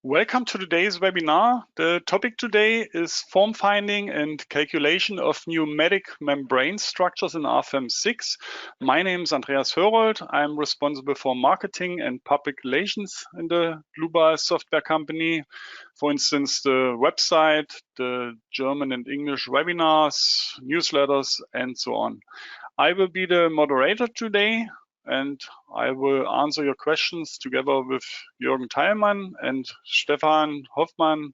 Welcome to today's webinar. The topic today is form finding and calculation of pneumatic membrane structures in Rfem 6. My name is Andreas Hörold. I'm responsible for marketing and public relations in the Dlubal Software company. For instance, the website, the German and English webinars, newsletters, and so on. I will be the moderator today, and I will answer your questions together with Jürgen Teilmann, and Stefan Hoffmann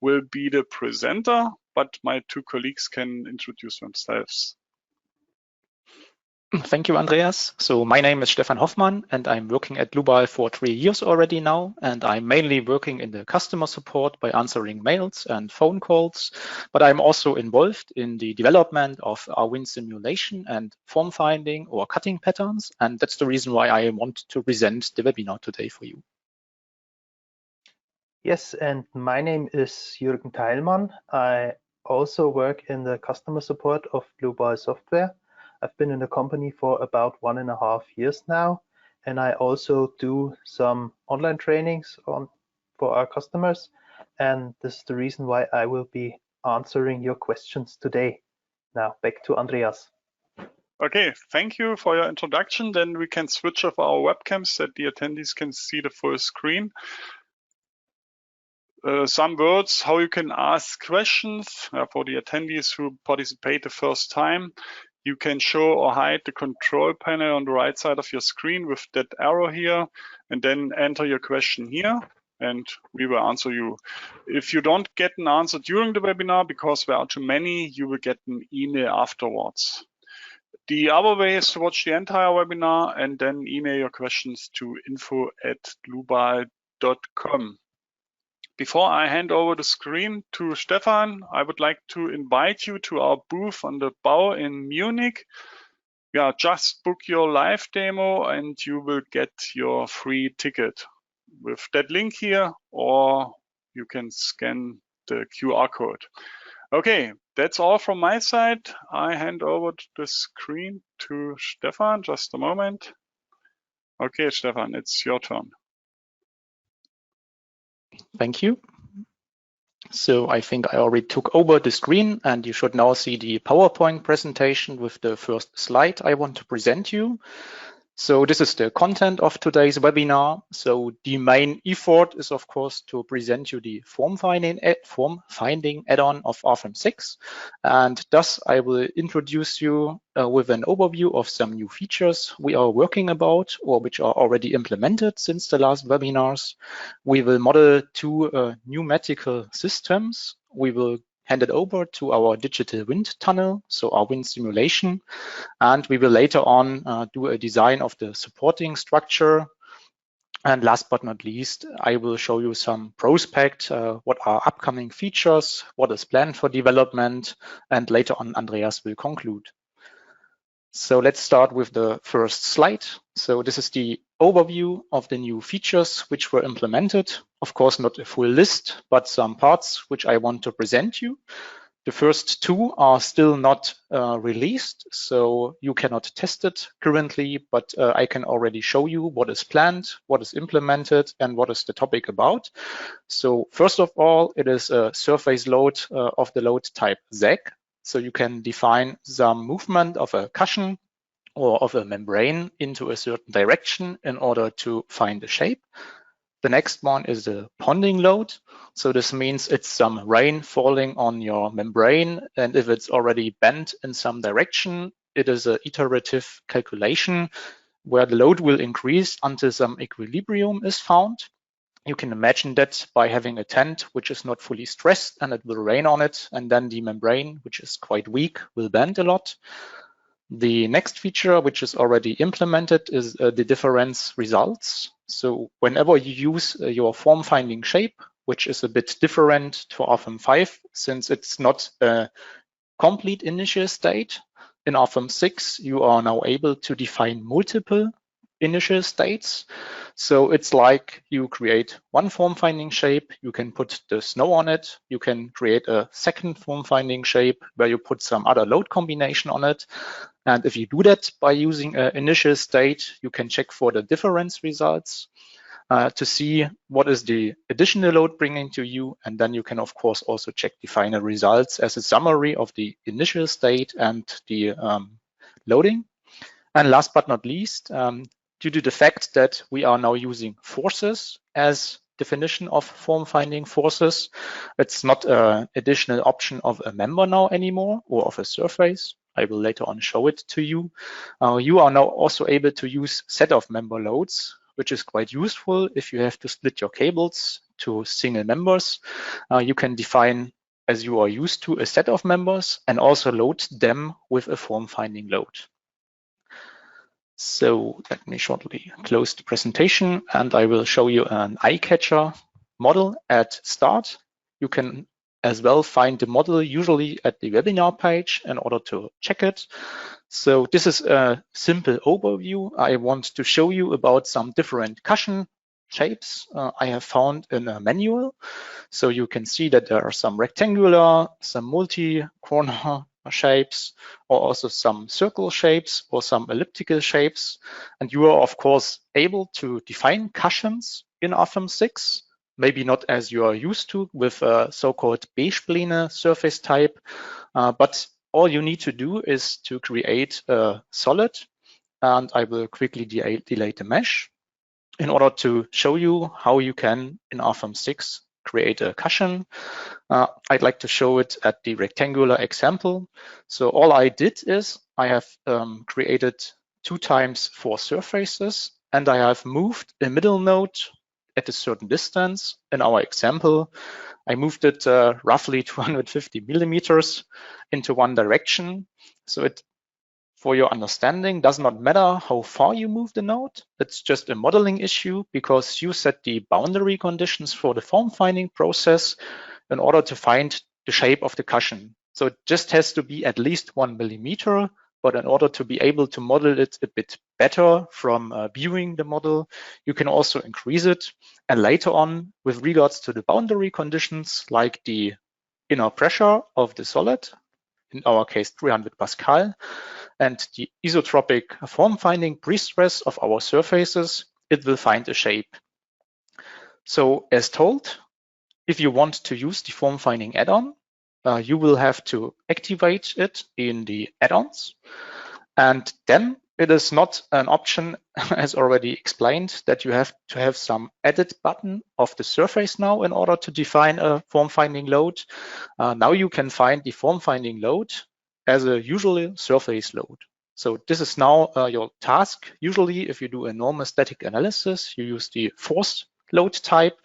will be the presenter, but my two colleagues can introduce themselves. Thank you, Andreas. So my name is Stefan Hoffmann, and I'm working at Dlubal for 3 years already now. And I'm mainly working in the customer support by answering mails and phone calls. But I'm also involved in the development of our wind simulation and form finding or cutting patterns. And that's the reason why I want to present the webinar today for you. Yes, and my name is Jürgen Teilmann. I also work in the customer support of Dlubal Software. I've been in the company for about 1.5 years now, and I also do some online trainings for our customers, and this is the reason why I will be answering your questions today. Now back to Andreas. Okay, thank you for your introduction. Then we can switch off our webcams that the attendees can see the full screen. Some words how you can ask questions for the attendees who participate the first time. You can show or hide the control panel on the right side of your screen with that arrow here, and then enter your question here, and we will answer you. If you don't get an answer during the webinar because there are too many, you will get an email afterwards. The other way is to watch the entire webinar and then email your questions to info@dlubal.com. Before I hand over the screen to Stefan, I would like to invite you to our booth on the Bau in Munich. Yeah, just book your live demo and you will get your free ticket with that link here, or you can scan the QR code. Okay, that's all from my side. I hand over the screen to Stefan, just a moment. Okay, Stefan, it's your turn. Thank you. So I think I already took over the screen, and you should now see the PowerPoint presentation with the first slide I want to present you. So this is the content of today's webinar. So the main effort is, of course, to present you the form finding add-on of Rfem 6. And thus, I will introduce you with an overview of some new features we are working about or which are already implemented since the last webinars. We will model 2 pneumatical systems. We will hand it over to our digital wind tunnel, so our wind simulation, and we will later on do a design of the supporting structure. And last but not least, I will show you some prospect, what are upcoming features, what is planned for development, and later on Andreas will conclude. So let's start with the first slide. So this is the overview of the new features which were implemented. Of course, not a full list, but some parts which I want to present you. The first 2 are still not released, so you cannot test it currently, but I can already show you what is planned, what is implemented, and what is the topic about. So first of all, it is a surface load of the load type ZAG. So you can define some movement of a cushion or of a membrane into a certain direction in order to find a shape. The next one is the ponding load. So this means it's some rain falling on your membrane, and if it's already bent in some direction, it is an iterative calculation where the load will increase until some equilibrium is found. You can imagine that by having a tent which is not fully stressed and it will rain on it, and then the membrane, which is quite weak, will bend a lot. The next feature, which is already implemented, is the difference results. So whenever you use your form finding shape, which is a bit different to Rfem 5, since it's not a complete initial state, in Rfem 6, you are now able to define multiple initial states. So it's like you create one form finding shape, you can put the snow on it, you can create a second form finding shape where you put some other load combination on it. And if you do that by using an initial state, you can check for the difference results. to see what is the additional load bringing to you. And then you can, of course, also check the final results as a summary of the initial state and the loading. And last but not least, due to the fact that we are now using forces as definition of form finding forces, it's not an additional option of a member now anymore or of a surface. I will later on show it to you. You are now also able to use set of member loads, which is quite useful if you have to split your cables to single members. You can define, as you are used to, a set of members and also load them with a form finding load. So let me shortly close the presentation and I will show you an eye catcher model at start. You can as well find the model usually at the webinar page in order to check it. So this is a simple overview. I want to show you about some different cushion shapes I have found in a manual. So you can see that there are some rectangular, some multi-corner shapes, or also some circle shapes or some elliptical shapes. And you are, of course, able to define cushions in Rfem 6, maybe not as you are used to with a so-called beige-plane surface type, but all you need to do is to create a solid, and I will quickly delete the mesh in order to show you how you can, in Rfem 6, create a cushion. I'd like to show it at the rectangular example. So all I did is I have created 2 times 4 surfaces, and I have moved a middle node at a certain distance. In our example, I moved it roughly 250 millimeters into one direction. So it, for your understanding, does not matter how far you move the node. It's just a modeling issue because you set the boundary conditions for the form finding process in order to find the shape of the cushion. So it just has to be at least 1 millimeter, but in order to be able to model it a bit better from viewing the model, you can also increase it. And later on, with regards to the boundary conditions, like the inner pressure of the solid, in our case 300 Pascal, and the isotropic form finding pre-stress of our surfaces, it will find a shape. So as told, if you want to use the form finding add-on, you will have to activate it in the add-ons. And then it is not an option, as already explained, that you have to have some edit button of the surface now in order to define a form finding load. Now you can find the form finding load as a usual surface load. So this is now your task. Usually, if you do a normal static analysis, you use the force load type.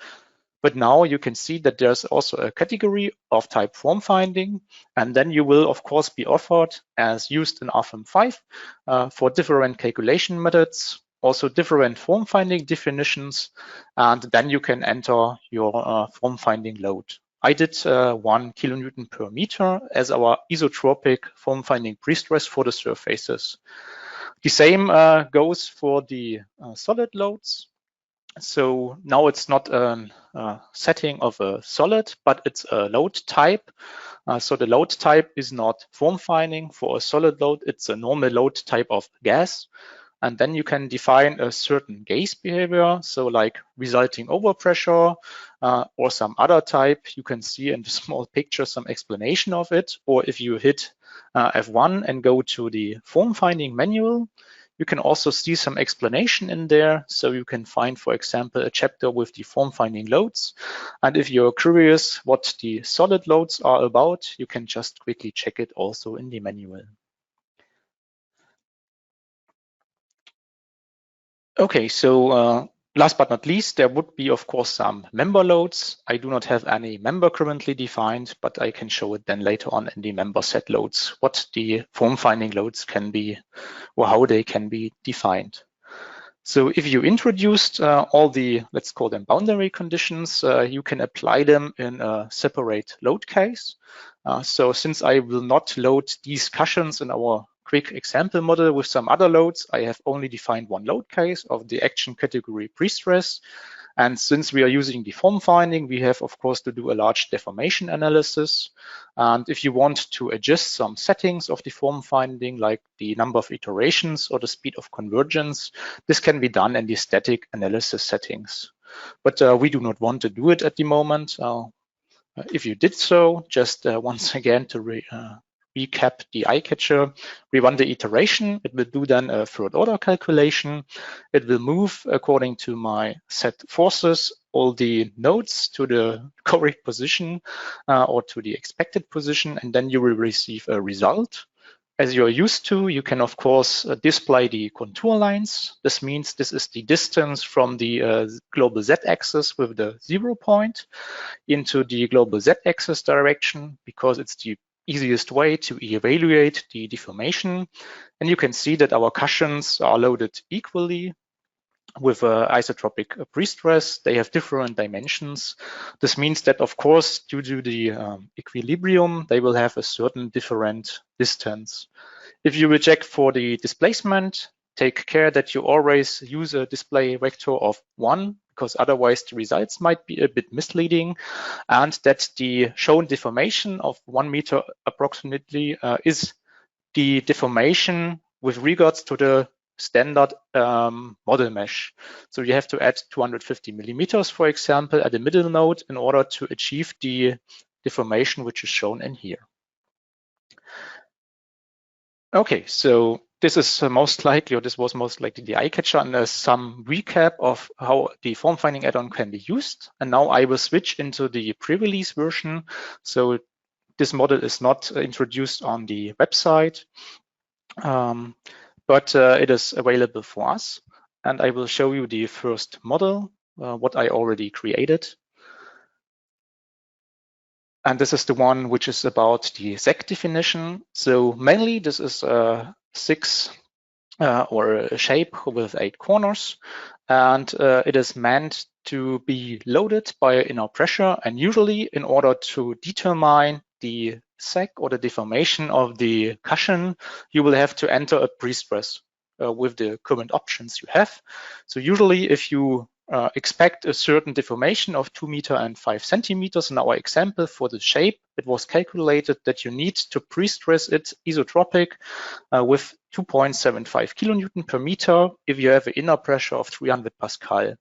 But now you can see that there's also a category of type form finding, and then you will of course be offered, as used in Rfem 5, for different calculation methods, also different form finding definitions, and then you can enter your form finding load. I did 1 kilonewton per meter as our isotropic form finding pre-stress for the surfaces. The same goes for the solid loads. So now it's not a setting of a solid, but it's a load type. So the load type is not form finding. For a solid load, it's a normal load type of gas. And then you can define a certain gas behavior. So like resulting overpressure or some other type. You can see in the small picture some explanation of it. Or if you hit F1 and go to the form finding manual, you can also see some explanation in there. So you can find, for example, a chapter with the form finding loads. And if you're curious what the solid loads are about, you can just quickly check it also in the manual. Okay, so last but not least, there would be, of course, some member loads. I do not have any member currently defined, but I can show it then later on in the member set loads, what the form finding loads can be or how they can be defined. So if you introduced all the, let's call them boundary conditions, you can apply them in a separate load case. So since I will not load these cushions in our quick example model with some other loads, I have only defined one load case of the action category pre-stress. And since we are using the form finding, we have, of course, to do a large deformation analysis. And if you want to adjust some settings of the form finding, like the number of iterations or the speed of convergence, this can be done in the static analysis settings. But we do not want to do it at the moment. If you did so, just once again to recap the eye catcher, we run the iteration. It will do then a third order calculation. It will move according to my set forces all the nodes to the correct position or to the expected position, and then you will receive a result. As you're used to, you can, of course, display the contour lines. This means this is the distance from the global z-axis with the 0 point into the global z-axis direction, because it's the easiest way to evaluate the deformation. And you can see that our cushions are loaded equally with isotropic pre-stress. They have different dimensions. This means that, of course, due to the equilibrium, they will have a certain different distance. If you will check for the displacement, take care that you always use a display vector of 1, because otherwise the results might be a bit misleading, and that the shown deformation of 1 meter approximately is the deformation with regards to the standard model mesh. So you have to add 250 millimeters, for example, at the middle node in order to achieve the deformation which is shown in here. Okay, so this is most likely, or this was most likely the eye catcher, and some recap of how the form finding add-on can be used. And now I will switch into the pre-release version. So this model is not introduced on the website, but it is available for us. And I will show you the first model, what I already created. And this is the one which is about the ZEC definition. So mainly this is a 6 or a shape with 8 corners. And it is meant to be loaded by inner pressure. And usually in order to determine the ZEC or the deformation of the cushion, you will have to enter a pre-stress with the current options you have. So usually if you expect a certain deformation of 2 meter and 5 centimeters. In our example for the shape, it was calculated that you need to pre-stress it isotropic with 2.75 kilonewton per meter if you have an inner pressure of 300 Pascal.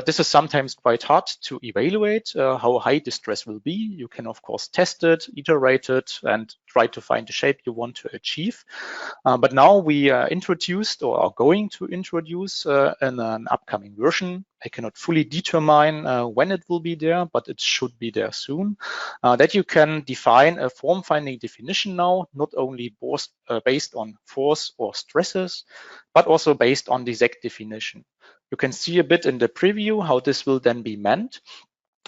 This is sometimes quite hard to evaluate how high the stress will be. You can, of course, test it, iterate it, and try to find the shape you want to achieve. But now we introduced or are going to introduce in an upcoming version. I cannot fully determine when it will be there, but it should be there soon. That you can define a form finding definition now, not only based on force or stresses, but also based on the ZEC definition. You can see a bit in the preview how this will then be meant.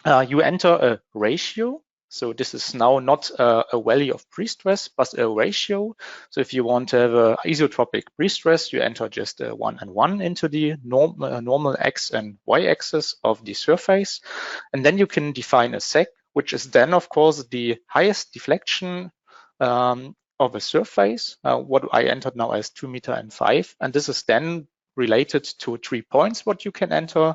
You enter a ratio. So this is now not a value of pre-stress, but a ratio. So if you want to have an isotropic pre-stress, you enter just 1 and 1 into the normal x and y axis of the surface. And then you can define a ZEC, which is then, of course, the highest deflection of a surface, what I entered now as 2 meter and 5. And this is then related to 3 points what you can enter.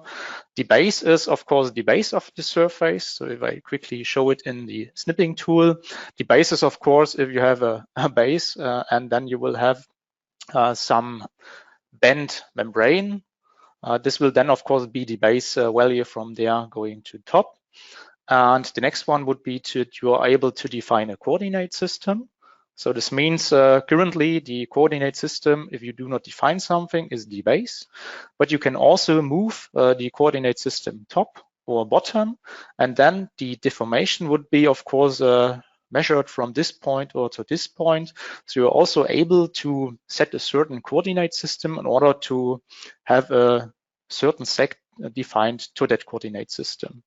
The base is, of course, the base of the surface. So if I quickly show it in the snipping tool, the base is, of course, if you have a base and then you will have some bent membrane. This will then, of course, be the base value from there going to top. And the next one would be you are able to define a coordinate system. So this means currently the coordinate system, if you do not define something, is the base, but you can also move the coordinate system top or bottom, and then the deformation would be, of course, measured from this point or to this point. So you're also able to set a certain coordinate system in order to have a certain ZEC defined to that coordinate system.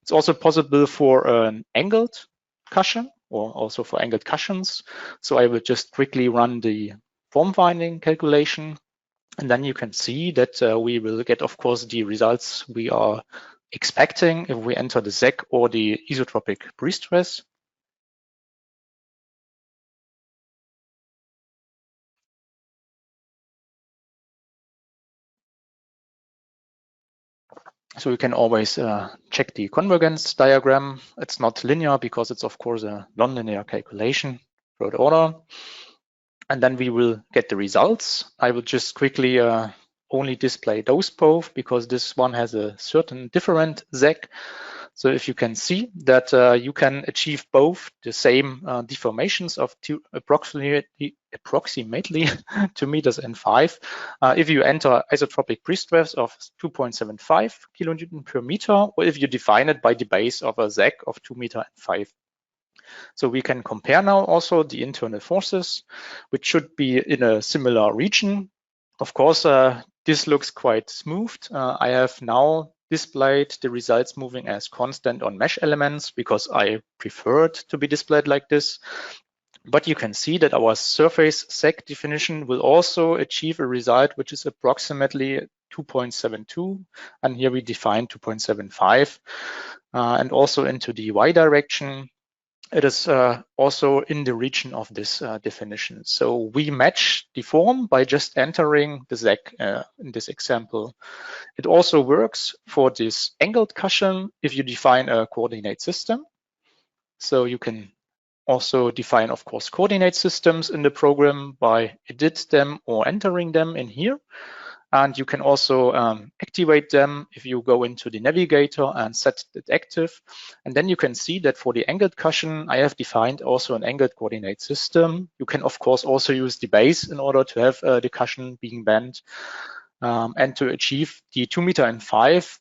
It's also possible for an angled cushion, or also for angled cushions. So I will just quickly run the form finding calculation, and then you can see that we will get, of course, the results we are expecting if we enter the ZEC or the isotropic pre-stress. So you can always check the convergence diagram. It's not linear because it's of course a nonlinear calculation, third order. And then we will get the results. I will just quickly only display those both because this one has a certain different ZEC. So if you can see that you can achieve both the same deformations of approximately 2 meters and 5 if you enter isotropic pre-stress of 2.75 kilonewton per meter, or if you define it by the base of a ZEC of 2 meter and 5. So we can compare now also the internal forces, which should be in a similar region. Of course, this looks quite smooth. I have now displayed the results moving as constant on mesh elements because I prefer it to be displayed like this. But you can see that our surface ZEC definition will also achieve a result which is approximately 2.72, and here we define 2.75, and also into the Y direction. It is also in the region of this definition. So we match the form by just entering the ZEC in this example. It also works for this angled cushion if you define a coordinate system. So you can also define, of course, coordinate systems in the program by edit them or entering them in here. And you can also activate them if you go into the navigator and set it active. And then you can see that for the angled cushion, I have defined also an angled coordinate system. You can, of course, also use the base in order to have the cushion being bent. And to achieve the 2 meter and 5,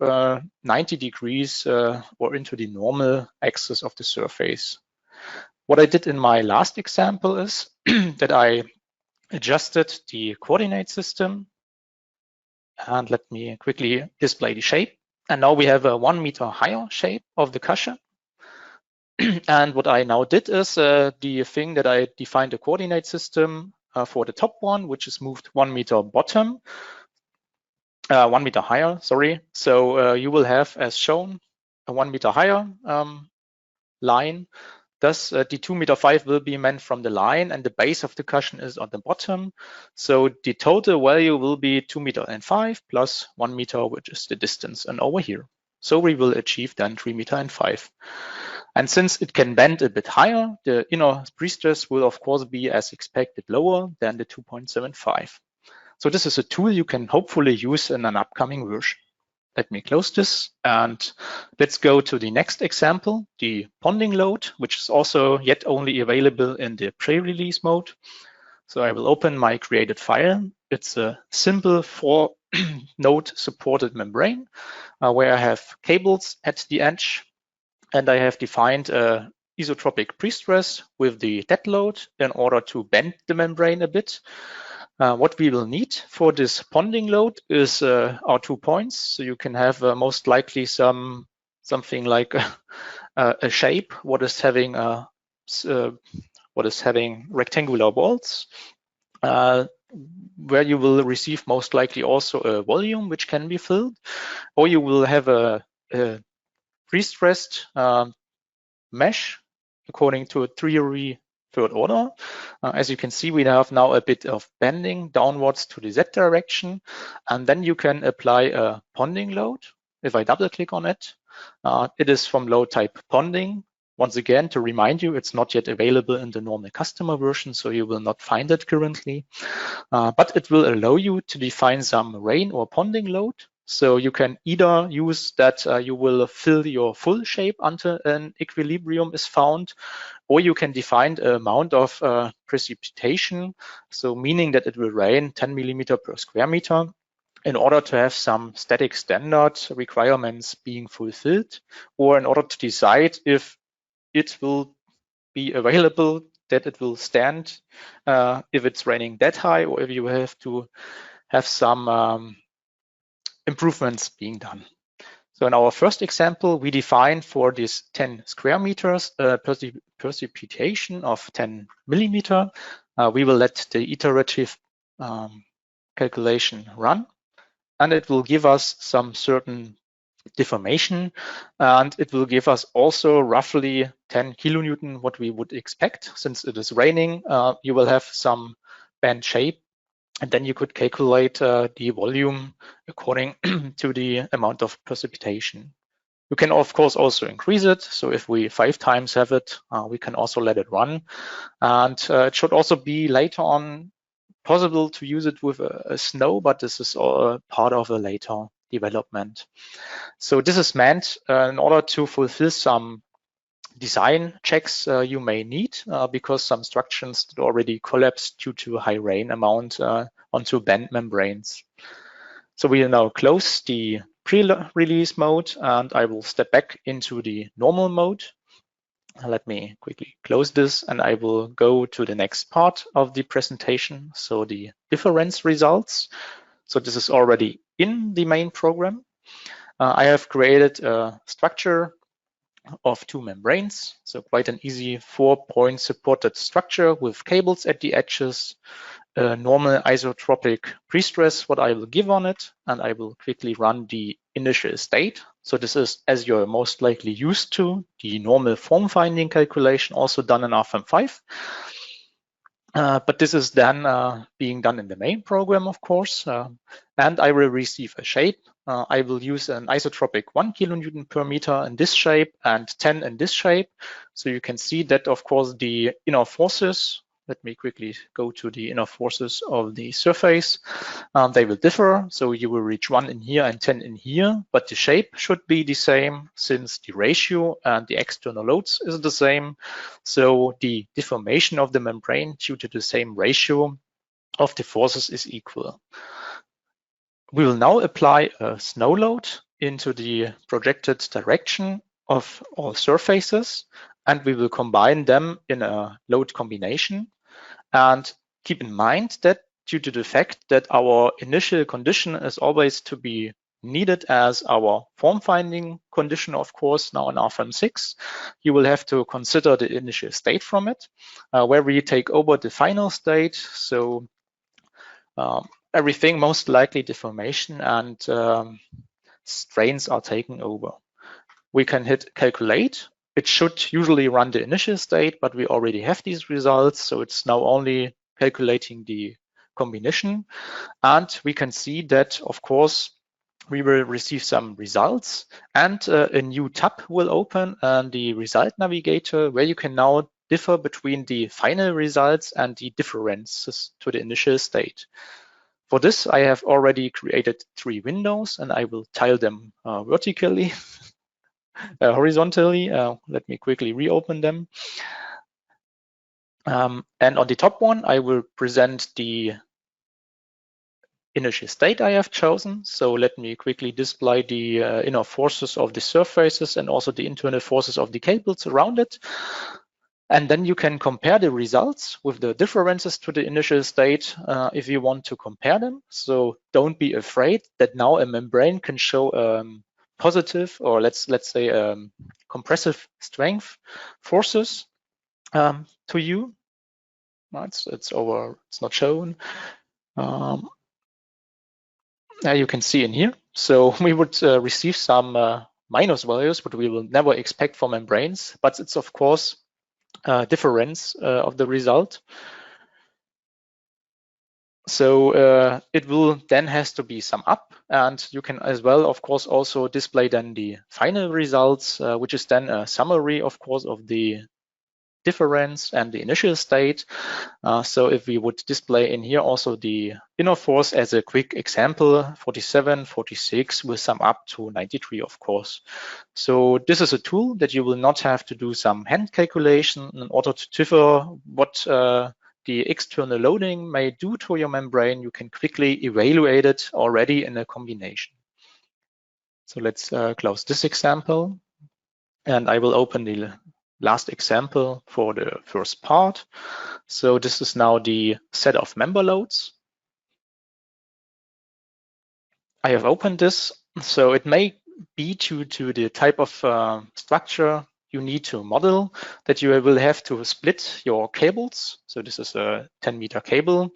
90 degrees or into the normal axis of the surface. What I did in my last example is that I adjusted the coordinate system. And let me quickly display the shape. And now we have a 1 meter higher shape of the cushion. And what I now did is the thing that I defined a coordinate system for the top one, which is moved 1 meter bottom, 1 meter higher, sorry. So you will have, as shown, a 1 meter higher line. Thus, the 2 meter 5 will be meant from the line, and the base of the cushion is on the bottom. So the total value will be 2 meter and 5 plus 1 meter, which is the distance, and over here. So we will achieve then 3 meter and 5. And since it can bend a bit higher, the inner pre-stress will of course be as expected lower than the 2.75. So this is a tool you can hopefully use in an upcoming version. Let me close this and let's go to the next example, the ponding load, which is also yet only available in the pre-release mode. So I will open my created file. It's a simple 4-node supported membrane where I have cables at the edge, and I have defined a isotropic pre-stress with the dead load in order to bend the membrane a bit. What we will need for this ponding load is our 2 points. So you can have most likely something like a shape what is having rectangular walls, where you will receive most likely also a volume which can be filled, or you will have a pre-stressed mesh according to a theory third order. As you can see, we have now a bit of bending downwards to the Z direction, and then you can apply a ponding load. If I double click on it, it is from load type ponding. Once again, to remind you, it's not yet available in the normal customer version, so you will not find it currently. But it will allow you to define some rain or ponding load. So you can either use that you will fill your full shape until an equilibrium is found, or you can define an amount of precipitation, so meaning that it will rain 10 millimeter per square meter in order to have some static standard requirements being fulfilled, or in order to decide if it will be available, that it will stand if it's raining that high, or if you have to have some improvements being done. So in our first example, we define for this 10 square meters precipitation of 10 millimeter. We will let the iterative calculation run, and it will give us some certain deformation, and it will give us also roughly 10 kilonewton, what we would expect. Since it is raining, you will have some bend shape And then you could calculate the volume according to the amount of precipitation. You can, of course, also increase it. So if we 5 times have it, we can also let it run. And it should also be later on possible to use it with a snow, but this is all part of a later development. So this is meant in order to fulfill some design checks you may need because some structures already collapsed due to a high rain amount onto bent membranes. So we will now close the pre-release mode and I will step back into the normal mode. Let me quickly close this and I will go to the next part of the presentation. So the difference results. So this is already in the main program. I have created a structure of 2 membranes. So quite an easy 4-point supported structure with cables at the edges, a normal isotropic pre-stress, what I will give on it, and I will quickly run the initial state. So this is, as you're most likely used to, the normal form finding calculation also done in Rfem 5. But this is then being done in the main program, of course, and I will receive a shape. I will use an isotropic 1 kilonewton per meter in this shape and 10 in this shape. So you can see that, of course, the inner forces, let me quickly go to the inner forces of the surface. They will differ. So you will reach 1 in here and 10 in here, but the shape should be the same since the ratio and the external loads is the same. So the deformation of the membrane due to the same ratio of the forces is equal. We will now apply a snow load into the projected direction of all surfaces, and we will combine them in a load combination. And keep in mind that due to the fact that our initial condition is always to be needed as our form finding condition, of course, now in Rfem 6, you will have to consider the initial state from it, where we take over the final state. So everything, most likely deformation and strains are taken over. We can hit calculate. It should usually run the initial state, but we already have these results. So it's now only calculating the combination. And we can see that, of course, we will receive some results and a new tab will open and the result navigator, where you can now differ between the final results and the differences to the initial state. For this, I have already created 3 windows and I will tile them vertically. Horizontally. Let me quickly reopen them. And on the top one, I will present the initial state I have chosen. So let me quickly display the inner forces of the surfaces and also the internal forces of the cables around it. And then you can compare the results with the differences to the initial state if you want to compare them. So don't be afraid that now a membrane can show positive, or let's say compressive strength forces to you. It's over. It's not shown. You can see in here. So we would receive some minus values, but we will never expect for membranes. But it's of course a difference of the result. So it will then has to be sum up, and you can as well, of course, also display then the final results, which is then a summary, of course, of the difference and the initial state. So if we would display in here also the inner force as a quick example, 47, 46 will sum up to 93, of course. So this is a tool that you will not have to do some hand calculation in order to differ what the external loading may do to your membrane. You can quickly evaluate it already in a combination. So let's close this example, and I will open the last example for the first part. So this is now the set of member loads. I have opened this. So it may be due to the type of structure you need to model that you will have to split your cables. So this is a 10-meter cable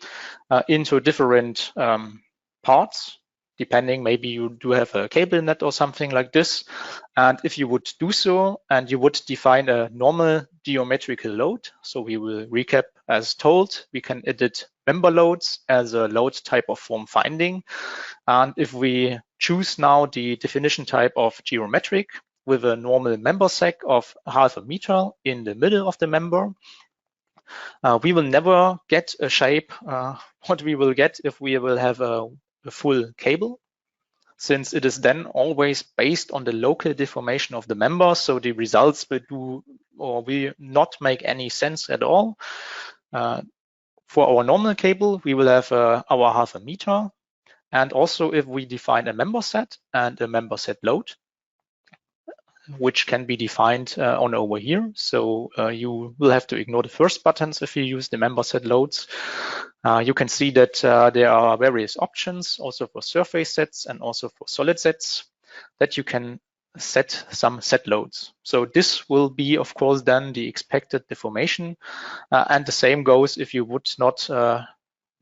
into different parts, depending, maybe you do have a cable net or something like this. And if you would do so, and you would define a normal geometrical load, so we will recap as told, we can edit member loads as a load type of form finding. And if we choose now the definition type of geometric with a normal member seg of 0.5 meter in the middle of the member, we will never get a shape what we will get if we will have a full cable, since it is then always based on the local deformation of the member. So the results will not make any sense at all. For our normal cable, we will have our 0.5 meter. And also if we define a member set and a member set load, which can be defined on over here. So you will have to ignore the first buttons if you use the member set loads. You can see that there are various options also for surface sets and also for solid sets that you can set some set loads. So this will be, of course, then the expected deformation. And the same goes if you would not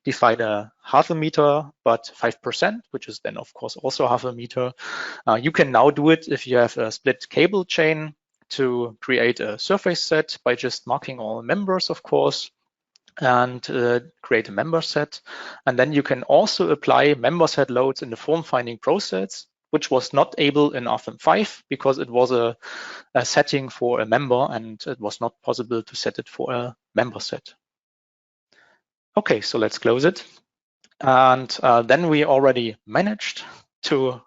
define a 0.5 meter, but 5%, which is then, of course, also 0.5 meter. You can now do it if you have a split cable chain to create a surface set by just marking all members, of course, and create a member set. And then you can also apply member set loads in the form finding process, which was not able in Rfem 5 because it was a setting for a member and it was not possible to set it for a member set. Okay, so let's close it. And then we already managed to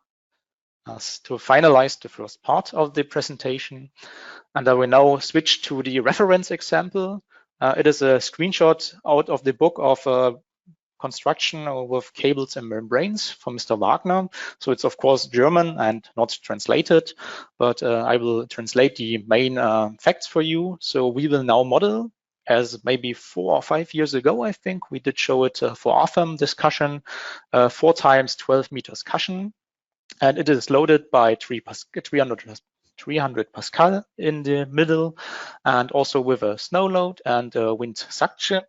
finalize the first part of the presentation. And I will now switch to the reference example. It is a screenshot out of the book of construction with cables and membranes from Mr. Wagner. So it's of course German and not translated, but I will translate the main facts for you. So we will now model, as maybe 4 or 5 years ago, I think we did show it for Rfem discussion, 4 times 12 meters cushion. And it is loaded by 300 Pascal in the middle, and also with a snow load and wind suction.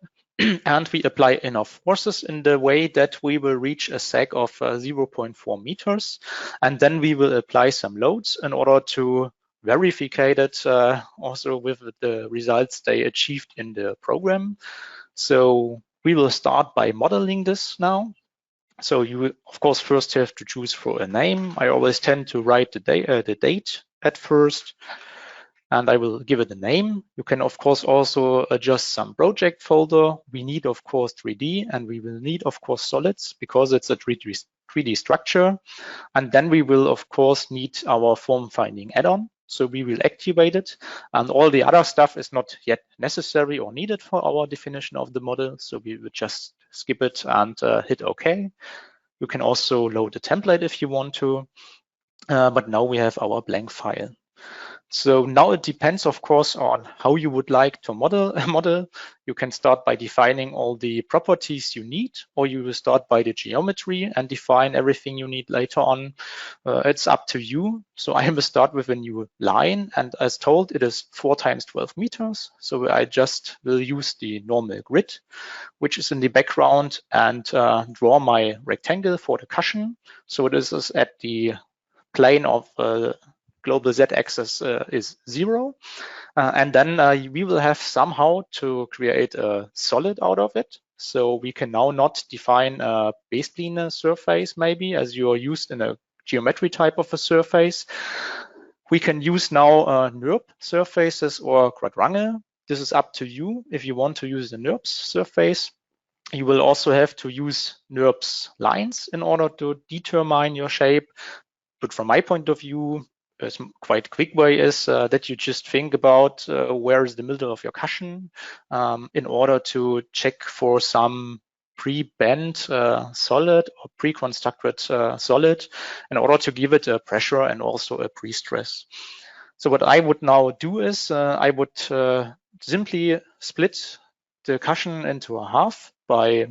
And we apply enough forces in the way that we will reach a sag of 0.4 meters. And then we will apply some loads in order to verified it also with the results they achieved in the program. So we will start by modeling this now. So you will, of course, first have to choose for a name. I always tend to write the date at first, and I will give it a name. You can, of course, also adjust some project folder. We need, of course, 3D, and we will need, of course, solids because it's a 3D structure. And then we will, of course, need our form finding add-on. So we will activate it, and all the other stuff is not yet necessary or needed for our definition of the model. So we will just skip it and hit OK. You can also load a template if you want to, but now we have our blank file. So now it depends, of course, on how you would like to model a model. You can start by defining all the properties you need, or you will start by the geometry and define everything you need later on. It's up to you. So I will start with a new line, and as told, it is 4 times 12 meters. So I just will use the normal grid, which is in the background, and draw my rectangle for the cushion. So this is at the plane of global z-axis is 0. And then we will have somehow to create a solid out of it. So we can now not define a base-plane surface, maybe, as you are used in a geometry type of a surface. We can use now NURB surfaces or quadrangle. This is up to you. If you want to use the NURBS surface, you will also have to use NURBS lines in order to determine your shape. But from my point of view, a quite quick way is that you just think about where is the middle of your cushion in order to check for some pre-bent solid or pre-constructed solid in order to give it a pressure and also a pre-stress. So what I would now do is I would simply split the cushion into a half by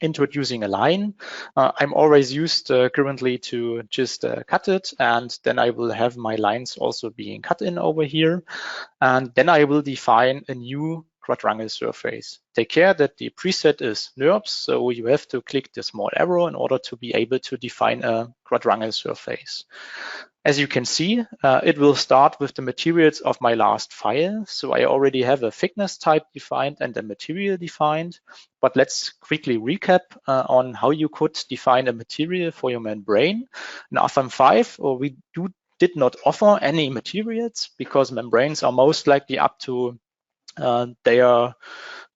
introducing a line. I'm always used currently to just cut it, and then I will have my lines also being cut in over here. And then I will define a new quadrangle surface. Take care that the preset is NURBS, so you have to click the small arrow in order to be able to define a quadrangle surface. As you can see, it will start with the materials of my last file. So I already have a thickness type defined and a material defined, but let's quickly recap on how you could define a material for your membrane. In Rfem 5, we did not offer any materials because membranes are most likely up to their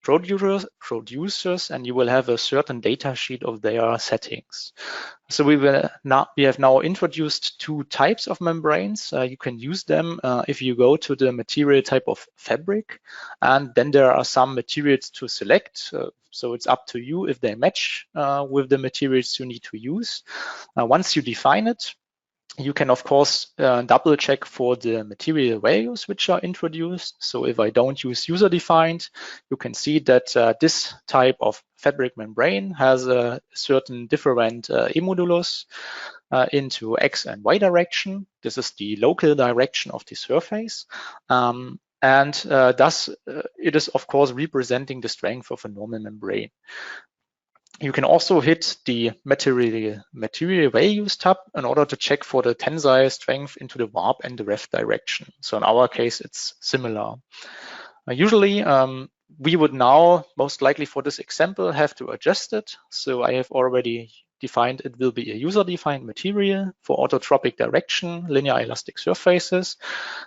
producers, and you will have a certain data sheet of their settings. So we have now introduced two types of membranes. You can use them if you go to the material type of fabric, and then there are some materials to select. So it's up to you if they match with the materials you need to use. Once you define it, you can, of course, double check for the material values which are introduced. So if I don't use user-defined, you can see that this type of fabric membrane has a certain different E-modulus into X and Y direction. This is the local direction of the surface. Thus, it is, of course, representing the strength of a normal membrane. You can also hit the material values tab in order to check for the tensile strength into the warp and the ref direction. So in our case, it's similar. Usually, we would now, most likely for this example, have to adjust it. So I have already defined it will be a user-defined material for autotropic direction, linear elastic surfaces.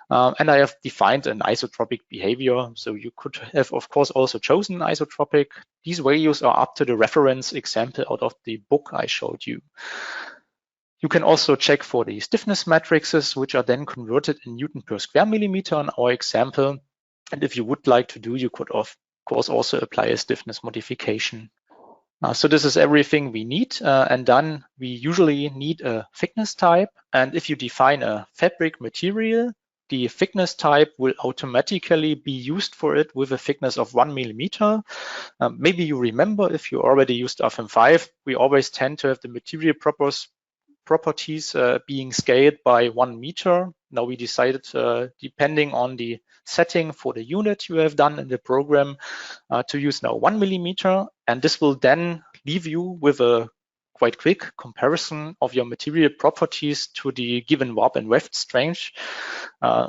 And I have defined an isotropic behavior. So you could have, of course, also chosen isotropic. These values are up to the reference example out of the book I showed you. You can also check for the stiffness matrices, which are then converted in Newton per square millimeter in our example. And if you would like to do, you could, of course, also apply a stiffness modification. So this is everything we need. And then we usually need a thickness type. And if you define a fabric material, the thickness type will automatically be used for it with a thickness of 1 millimeter. Maybe you remember, if you already used Rfem 5, we always tend to have the material properties being scaled by 1 meter. Now we decided, depending on the setting for the unit you have done in the program, to use now 1 millimeter. And this will then leave you with a quite quick comparison of your material properties to the given warp and weft strength,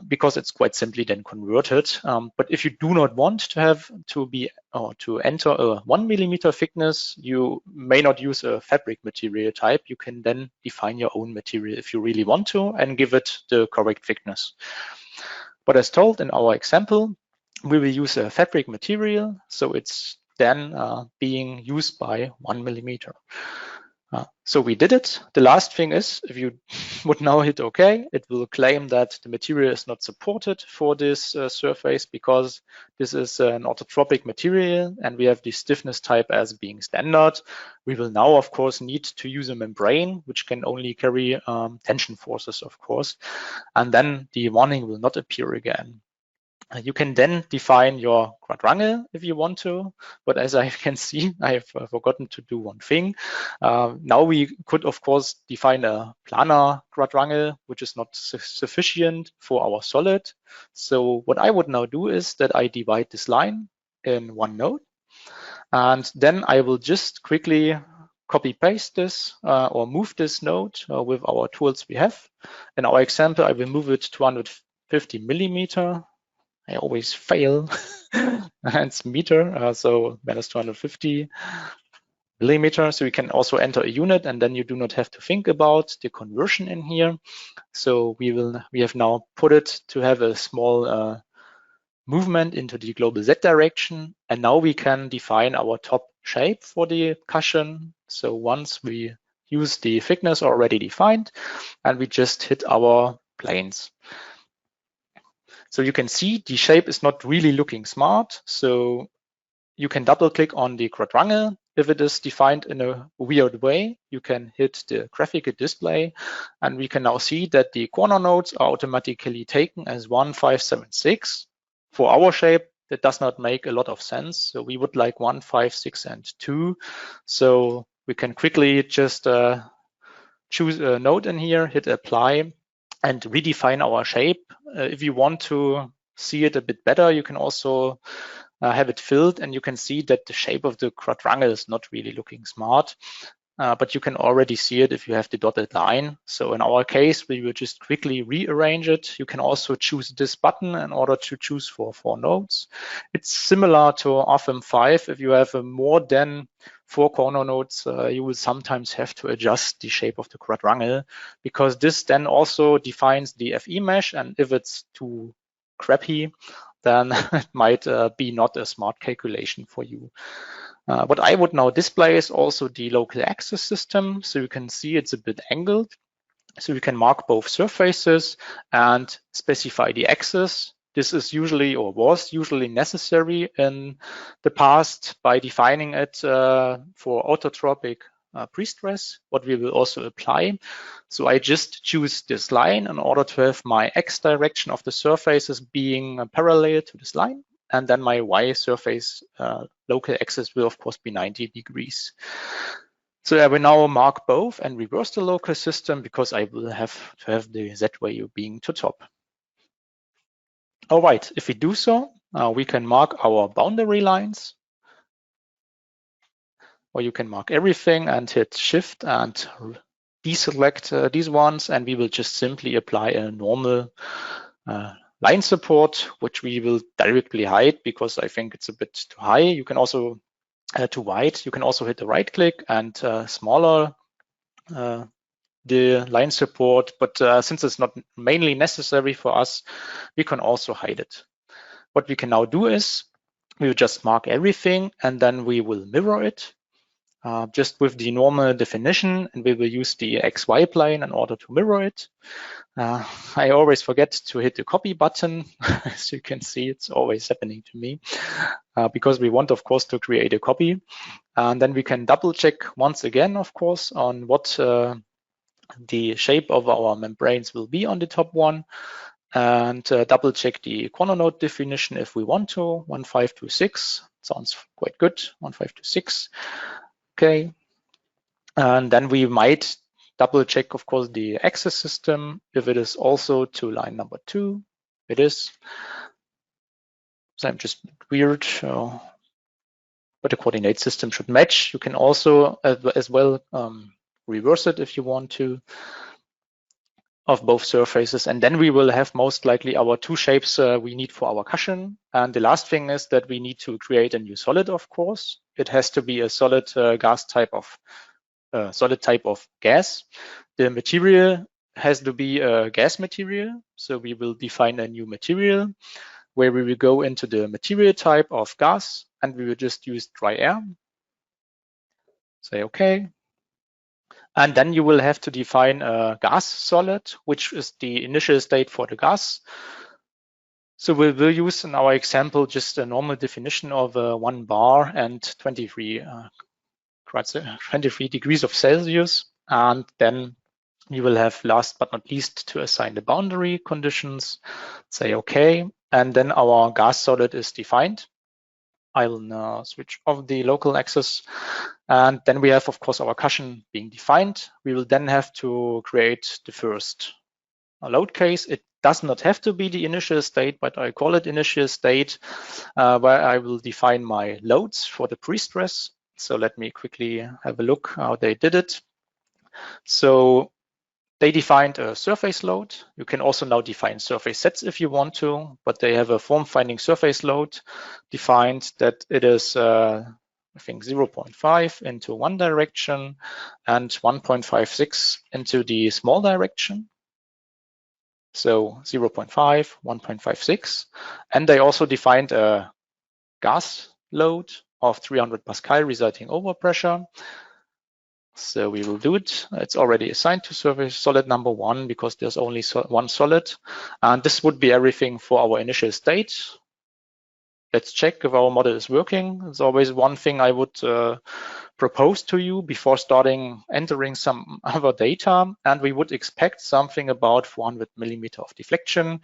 because it's quite simply then converted. But if you do not want to have to enter a 1 millimeter thickness, you may not use a fabric material type. You can then define your own material if you really want to and give it the correct thickness. But as told in our example, we will use a fabric material, so it's then being used by 1 millimeter. So we did it. The last thing is, if you would now hit OK, it will claim that the material is not supported for this surface because this is an autotropic material and we have the stiffness type as being standard. We will now, of course, need to use a membrane, which can only carry tension forces, of course, and then the warning will not appear again. You can then define your quadrangle if you want to, but as I can see, I have forgotten to do one thing. Now we could, of course, define a planar quadrangle, which is not sufficient for our solid. So what I would now do is that I divide this line in one node, and then I will just quickly copy paste this or move this node with our tools we have. In our example, I will move it 250 millimeter. I always fail. It's meter, so minus 250 millimeter. So you can also enter a unit, and then you do not have to think about the conversion in here. So we have now put it to have a small movement into the global Z direction, and now we can define our top shape for the cushion. So once we use the thickness already defined, and we just hit our planes. So you can see the shape is not really looking smart. So you can double click on the quadrangle. If it is defined in a weird way, you can hit the graphical display, and we can now see that the corner nodes are automatically taken as 1, 5, 7, 6. For our shape, that does not make a lot of sense. So we would like 1, 5, 6, and 2. So we can quickly just choose a node in here, hit apply, and redefine our shape. If you want to see it a bit better, you can also have it filled, and you can see that the shape of the quadrangle is not really looking smart. But you can already see it if you have the dotted line. So in our case, we will just quickly rearrange it. You can also choose this button in order to choose for 4 nodes. It's similar to Rfem 5. If you have more than 4 corner nodes, you will sometimes have to adjust the shape of the quadrangle, because this then also defines the FE mesh, and if it's too crappy, then it might be not a smart calculation for you. What I would now display is also the local axis system. So you can see it's a bit angled. So you can mark both surfaces and specify the axis. This is usually, or was usually, necessary in the past by defining it for autotropic pre-stress, what we will also apply. So I just choose this line in order to have my x direction of the surfaces being parallel to this line. And then my y surface local axis will of course be 90 degrees. So I will now mark both and reverse the local system, because I will have to have the z value being to top. All right, if we do so, we can mark our boundary lines, or you can mark everything and hit Shift and deselect these ones, and we will just simply apply a normal line support, which we will directly hide because I think it's a bit too high. You can also too wide. You can also hit the right click and smaller the line support, but since it's not mainly necessary for us, we can also hide it. What we can now do is we will just mark everything, and then we will mirror it just with the normal definition, and we will use the XY plane in order to mirror it. I always forget to hit the copy button. As you can see, it's always happening to me because we want, of course, to create a copy. And then we can double check once again, of course, on what the shape of our membranes will be on the top one, and double check the corner node definition if we want to. 1526 sounds quite good. 1526. Okay. And then we might double check, of course, the axis system, if it is also to line number 2. It is. So I'm just weird, but the coordinate system should match. You can also as well reverse it if you want to, of both surfaces. And then we will have most likely our 2 shapes we need for our cushion. And the last thing is that we need to create a new solid, of course. It has to be a solid gas type of solid type of gas. The material has to be a gas material. So we will define a new material where we will go into the material type of gas, and we will just use dry air. Say okay. And then you will have to define a gas solid, which is the initial state for the gas. So we will use in our example just a normal definition of 1 bar and 23 degrees of Celsius. And then you will have, last but not least, to assign the boundary conditions. Say okay. And then our gas solid is defined. I will now switch off the local axis. And then we have, of course, our cushion being defined. We will then have to create the first load case. It does not have to be the initial state, but I call it initial state, where I will define my loads for the pre-stress. So let me quickly have a look how they did it. So they defined a surface load. You can also now define surface sets if you want to, but they have a form finding surface load defined that it is, I think, 0.5 into one direction and 1.56 into the small direction. So 0.5, 1.56. And they also defined a gas load of 300 Pascal resulting overpressure. So we will do it. It's already assigned to surface solid number 1 because there's only one solid. And this would be everything for our initial state. Let's check if our model is working. There's always one thing I would propose to you before entering some other data, and we would expect something about 400 millimeter of deflection.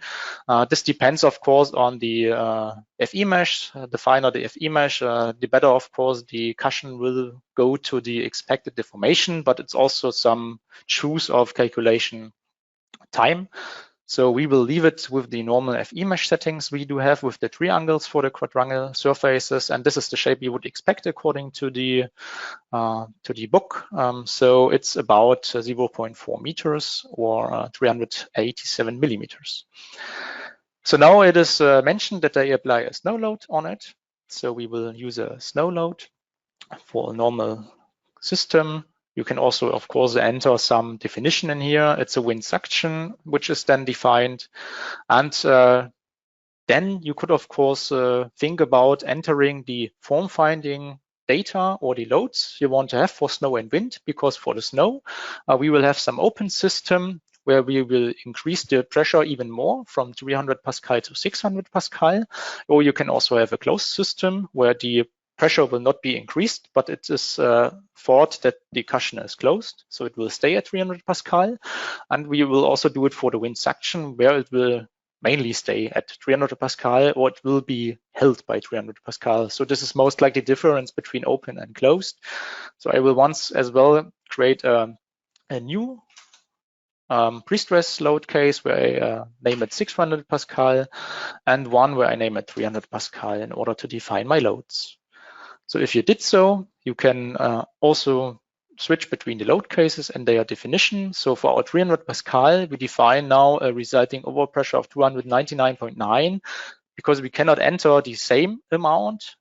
This depends, of course, on the FE mesh. The finer the FE mesh, the better, of course, the cushion will go to the expected deformation, but it's also some choice of calculation time. So we will leave it with the normal FE mesh settings we do have with the triangles for the quadrangle surfaces, and this is the shape you would expect according to the book. So it's about 0.4 meters or 387 millimeters. So now it is mentioned that I apply a snow load on it. So we will use a snow load for a normal system. You can also, of course, enter some definition in here. It's a wind suction, which is then defined. And then you could, of course, think about entering the form finding data or the loads you want to have for snow and wind, because for the snow, we will have some open system where we will increase the pressure even more from 300 Pascal to 600 Pascal. Or you can also have a closed system where the pressure will not be increased, but it is thought that the cushion is closed, so it will stay at 300 Pascal. And we will also do it for the wind suction, where it will mainly stay at 300 Pascal, or it will be held by 300 Pascal. So this is most likely the difference between open and closed. So I will once as well create a new pre-stress load case where I name it 600 Pascal and one where I name it 300 Pascal in order to define my loads. So if you did so, you can also switch between the load cases and their definition. So for our 300 Pascal, we define now a resulting overpressure of 299.9 because we cannot enter the same amount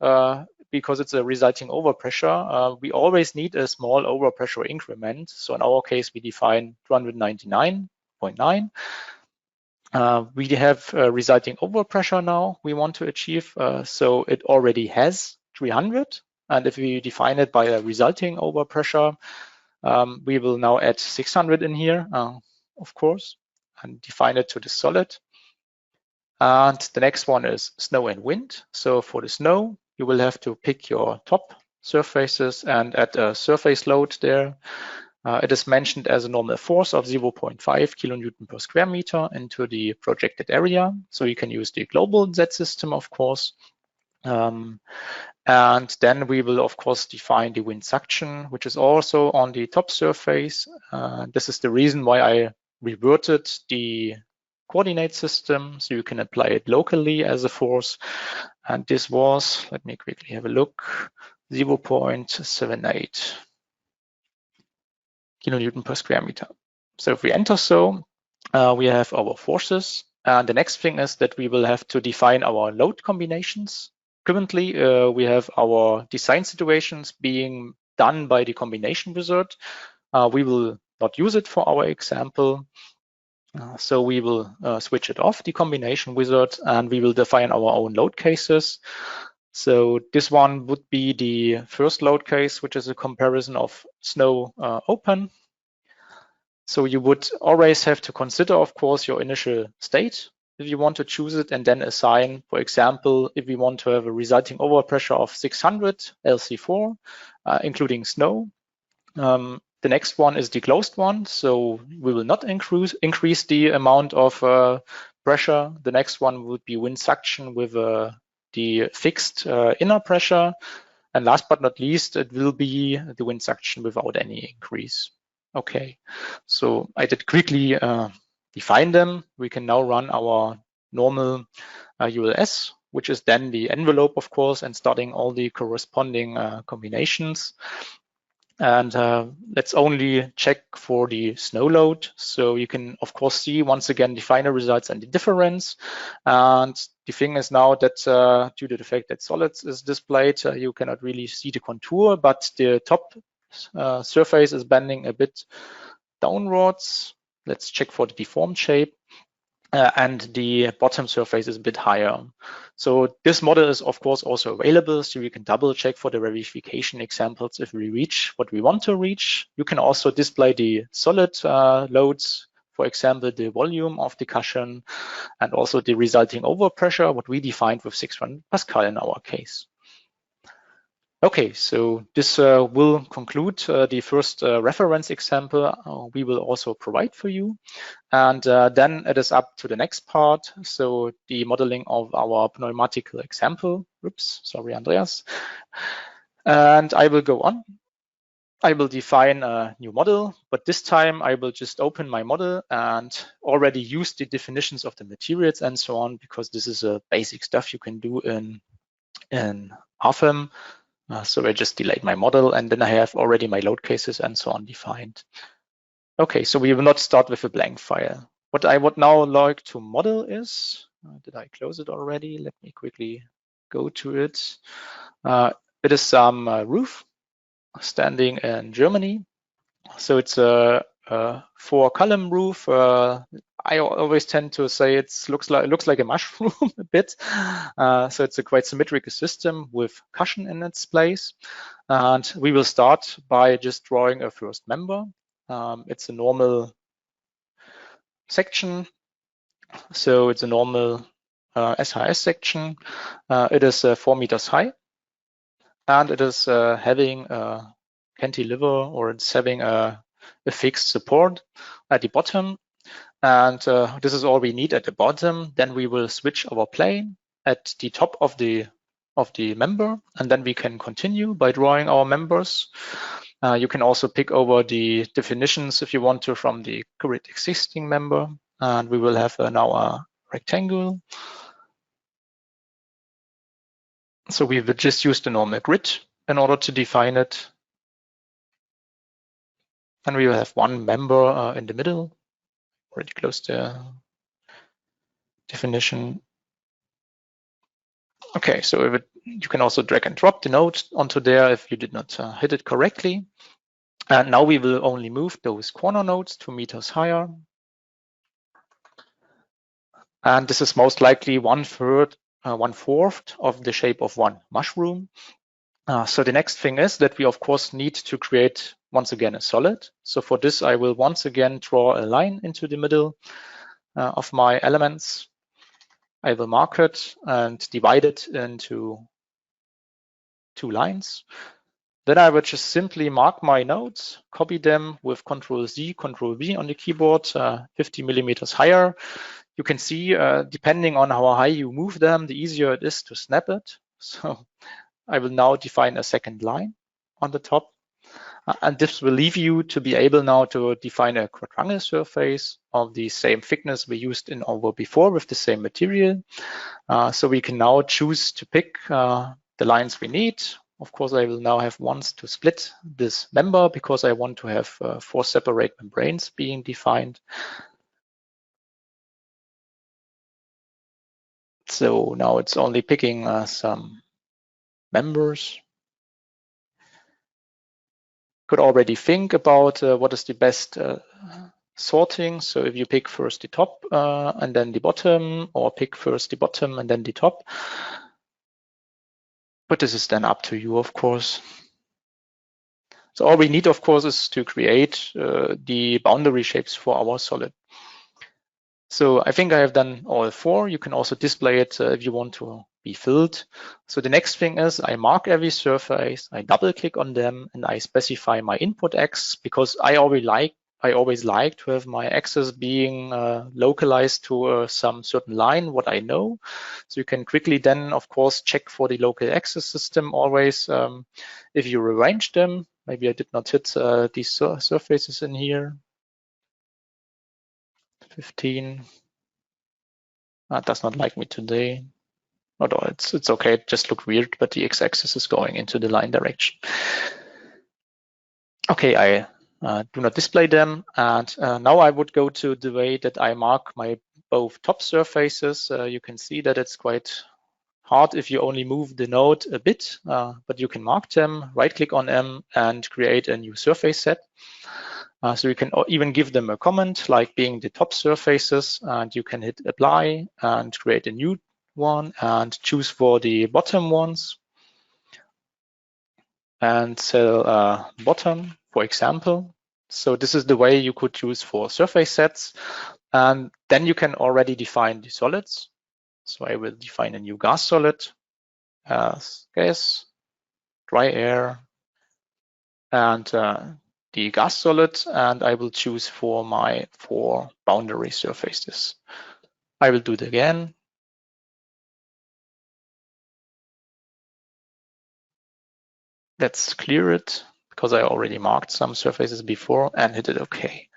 because it's a resulting overpressure. We always need a small overpressure increment. So in our case, we define 299.9. We have resulting overpressure now we want to achieve. So it already has 300. And if we define it by a resulting overpressure, we will now add 600 in here, of course, and define it to the solid. And the next one is snow and wind. So for the snow, you will have to pick your top surfaces and add a surface load there. It is mentioned as a normal force of 0.5 kilonewton per square meter into the projected area. So you can use the global Z system, of course. And then we will, of course, define the wind suction, which is also on the top surface. This is the reason why I reverted the coordinate system, so you can apply it locally as a force. And this was, let me quickly have a look, 0.78 kilonewton per square meter. So if we enter so, we have our forces. And the next thing is that we will have to define our load combinations. Currently, we have our design situations being done by the combination wizard. We will not use it for our example. So we will switch it off, the combination wizard, and we will define our own load cases. So this one would be the first load case, which is a comparison of snow open. So you would always have to consider, of course, your initial state if you want to choose it, and then assign, for example, if we want to have a resulting overpressure of 600 LC4, including snow. The next one is the closed one, so we will not increase the amount of pressure. The next one would be wind suction with the fixed inner pressure. And last but not least, it will be the wind suction without any increase. Okay, so I did quickly define them. We can now run our normal ULS, which is then the envelope, of course, and starting all the corresponding combinations. And let's only check for the snow load. So you can, of course, see once again the final results and the difference. And the thing is now that due to the fact that solids is displayed, you cannot really see the contour, but the top surface is bending a bit downwards. Let's check for the deformed shape. And the bottom surface is a bit higher. So this model is, of course, also available, so you can double check for the verification examples if we reach what we want to reach. You can also display the solid loads, for example, the volume of the cushion, and also the resulting overpressure, what we defined with 600 Pascal in our case. Okay, so this will conclude the first reference example we will also provide for you. And then it is up to the next part, so the modeling of our pneumatical example. Oops, sorry, Andreas. And I will go on. I will define a new model, but this time I will just open my model and already use the definitions of the materials and so on, because this is a basic stuff you can do in Rfem. So I just delete my model, and then I have already my load cases and so on defined. Okay, so we will not start with a blank file. What I would now like to model is, did I close it already? Let me quickly go to it. It is some roof standing in Germany. So it's a 4-column roof. I always tend to say it looks like a mushroom a bit. So it's a quite symmetrical system with cushion in its place. And we will start by just drawing a first member. It's a normal section. So it's a normal SHS section. It is 4 meters high, and it is having a cantilever, or it's having a fixed support at the bottom. And this is all we need at the bottom. Then we will switch our plane at the top of the member, and then we can continue by drawing our members. You can also pick over the definitions if you want to from the current existing member, and we will have now a rectangle. So we will just use the normal grid in order to define it. And we will have one member in the middle. Already close the definition. Okay, so you can also drag and drop the node onto there if you did not hit it correctly. And now we will only move those corner nodes 2 meters higher. And this is most likely 1/4 of the shape of one mushroom. So the next thing is that we of course need to create once again a solid. So for this, I will once again draw a line into the middle of my elements. I will mark it and divide it into 2 lines. Then I will just simply mark my nodes, copy them with Ctrl-Z, Ctrl-V on the keyboard, 50 millimeters higher. You can see, depending on how high you move them, the easier it is to snap it. So I will now define a second line on the top. And this will leave you to be able now to define a quadrangle surface of the same thickness we used in over before with the same material. So we can now choose to pick the lines we need. Of course, I will now have ones to split this member because I want to have 4 separate membranes being defined. So now it's only picking some members. Could already think about what is the best sorting. So if you pick first the top and then the bottom, or pick first the bottom and then the top. But this is then up to you, of course. So all we need, of course, is to create the boundary shapes for our solid. So I think I have done all 4. You can also display it if you want to be filled. So the next thing is I mark every surface, I double click on them, and I specify my input X, because I always like to have my axis being localized to some certain line, what I know. So you can quickly then, of course, check for the local axis system always. If you rearrange them, maybe I did not hit these surfaces in here. 15. Does not like me today. Although it's okay, it just looked weird, but the x-axis is going into the line direction. Okay, I do not display them. And now I would go to the way that I mark my both top surfaces. You can see that it's quite hard if you only move the node a bit, but you can mark them, right click on them and create a new surface set. So you can even give them a comment like being the top surfaces, and you can hit apply and create a new one and choose for the bottom ones and sell bottom, for example. So this is the way you could choose for surface sets. And then you can already define the solids. So I will define a new gas solid as gas, dry air, and the gas solid, and I will choose for my 4 boundary surfaces. I will do it again. Let's clear it. because I already marked some surfaces before and hit it OK.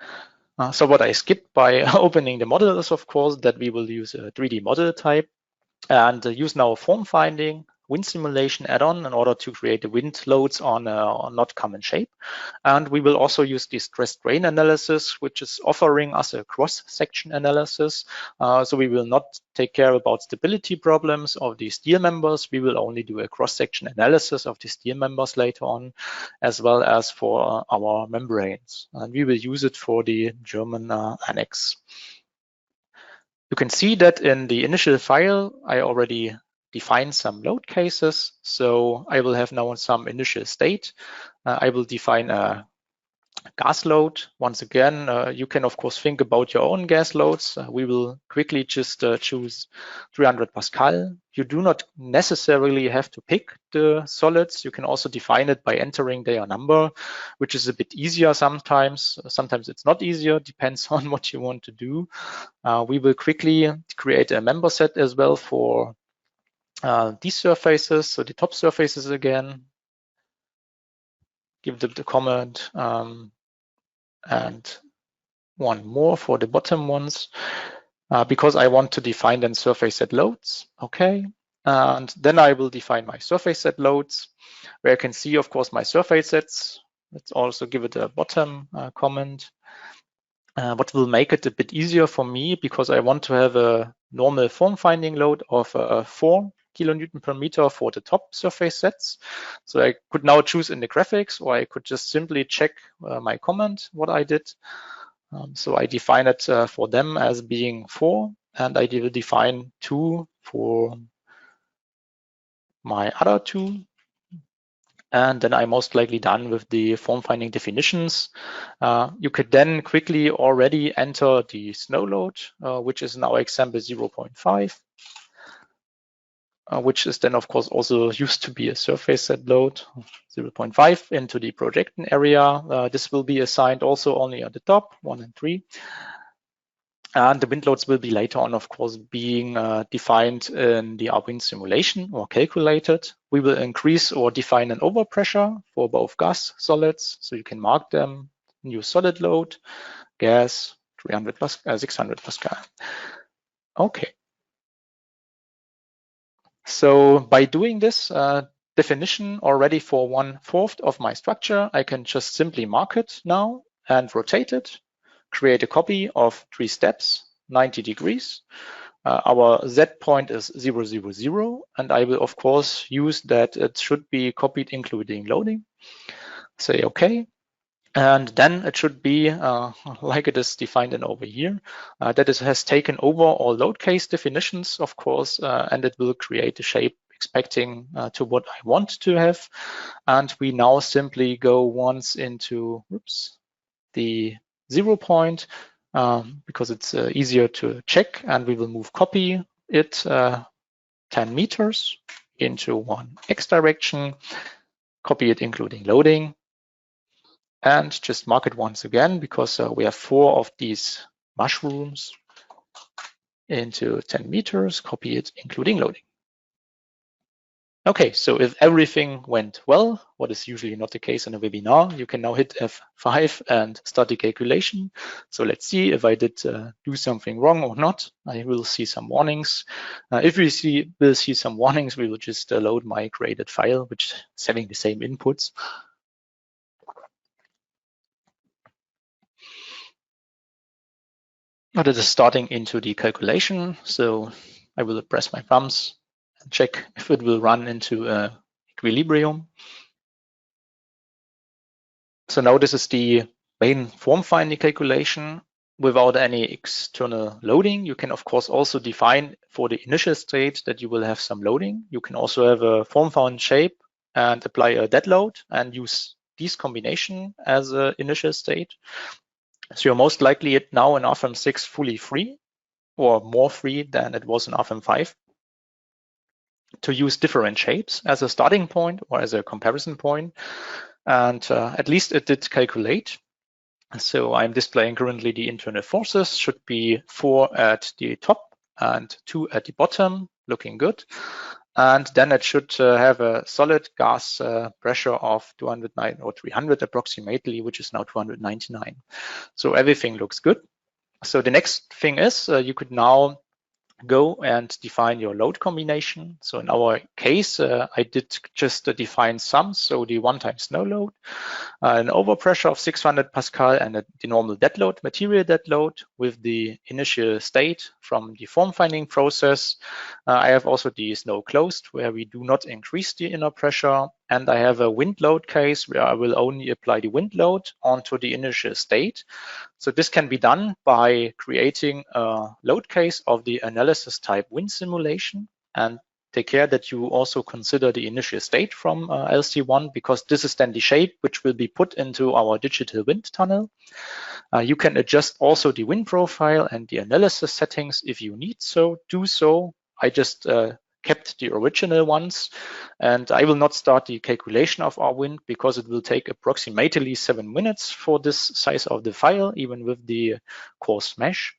So what I skipped by opening the model is, of course, that we will use a 3D model type and use now a form finding wind simulation add-on in order to create the wind loads on a not common shape. And we will also use the stress strain analysis, which is offering us a cross-section analysis. So we will not take care about stability problems of the steel members. We will only do a cross-section analysis of the steel members later on, as well as for our membranes. And we will use it for the German annex. You can see that in the initial file, I already defined some load cases. So I will have now some initial state. I will define a gas load. Once again, you can of course think about your own gas loads. We will quickly just choose 300 Pascal. You do not necessarily have to pick the solids. You can also define it by entering their number, which is a bit easier sometimes. Sometimes it's not easier, depends on what you want to do. We will quickly create a member set as well for these surfaces, so the top surfaces again. Give them the comment and one more for the bottom ones because I want to define then surface set loads. Okay, and then I will define my surface set loads where I can see, of course, my surface sets. Let's also give it a bottom comment. What will make it a bit easier for me because I want to have a normal form finding load of 4 kilonewton per meter for the top surface sets. So I could now choose in the graphics, or I could just simply check my comment, what I did. So I define it for them as being 4, and I will define 2 for my other 2. And then I'm most likely done with the form finding definitions. You could then quickly already enter the snow load, which is in our example 0.5. Which is then, of course, also used to be a surface set load, 0.5 into the projection area. This will be assigned also only at the top, 1 and 3. And the wind loads will be later on, of course, being defined in the wind simulation or calculated. We will increase or define an overpressure for both gas solids, so you can mark them. New solid load, gas, 600 Pascal. Okay. So by doing this definition already for 1/4 of my structure, I can just simply mark it now and rotate it, create a copy of 3 steps, 90 degrees. Our Z point is 0, 0, 0, and I will of course use that it should be copied including loading. Say OK. And then it should be like it is defined in over here, that it has taken over all load case definitions, of course, and it will create a shape expecting to what I want to have. And we now simply go once into the 0 point because it's easier to check, and we will move copy it 10 meters into 1 X direction, copy it including loading. And just mark it once again because we have 4 of these mushrooms into 10 meters, copy it including loading. Okay, so if everything went well, what is usually not the case in a webinar, you can now hit F5 and start the calculation. So let's see if I did do something wrong or not. I will see some warnings. If we will see some warnings, we will just load my created file, which is having the same inputs. But it is starting into the calculation, so I will press my thumbs and check if it will run into equilibrium. So now this is the main form finding calculation without any external loading. You can of course also define for the initial state that you will have some loading. You can also have a form found shape and apply a dead load and use this combination as an initial state. So you're most likely now in Rfem 6 fully free or more free than it was in Rfem 5 to use different shapes as a starting point or as a comparison point. And at least it did calculate. So I'm displaying currently the internal forces should be 4 at the top and 2 at the bottom, looking good. And then it should have a solid gas pressure of 209 or 300 approximately, which is now 299. So everything looks good. So the next thing is you could now go and define your load combination. So in our case, I did just define sums, so the one-time snow load, an overpressure of 600 Pascal, and the normal dead load, material dead load, with the initial state from the form finding process. I have also the snow closed, where we do not increase the inner pressure, and I have a wind load case where I will only apply the wind load onto the initial state. So this can be done by creating a load case of the analysis type wind simulation, and take care that you also consider the initial state from LC1, because this is then the shape which will be put into our digital wind tunnel. You can adjust also the wind profile and the analysis settings if you need so do so. I just kept the original ones, and I will not start the calculation of our wind because it will take approximately 7 minutes for this size of the file, even with the coarse mesh.